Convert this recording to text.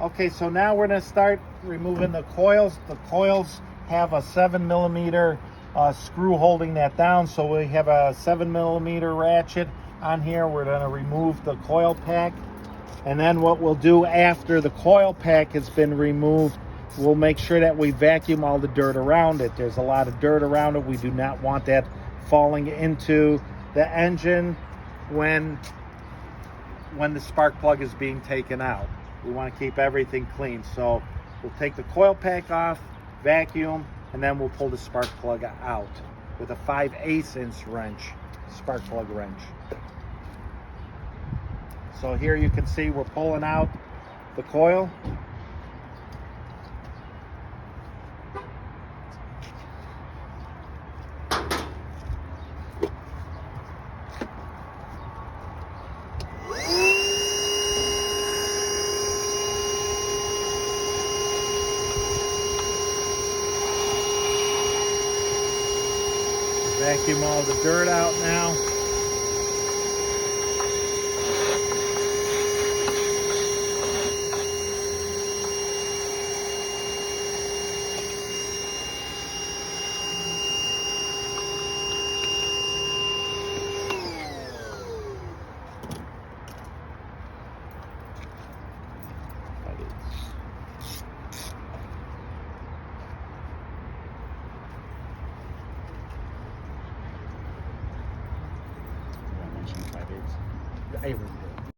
Okay, so now we're gonna start removing the coils. The coils have a 7mm screw holding that down. So we have a 7mm ratchet on here. We're gonna remove the coil pack. And then what we'll do after the coil pack has been removed, we'll make sure that we vacuum all the dirt around it. There's a lot of dirt around it. We do not want that falling into the engine when the spark plug is being taken out. We want to keep everything clean. So we'll take the coil pack off, vacuum, and then we'll pull the spark plug out with a 5/8" wrench, spark plug wrench. So here you can see we're pulling out the coil. Vacuum all the dirt out now.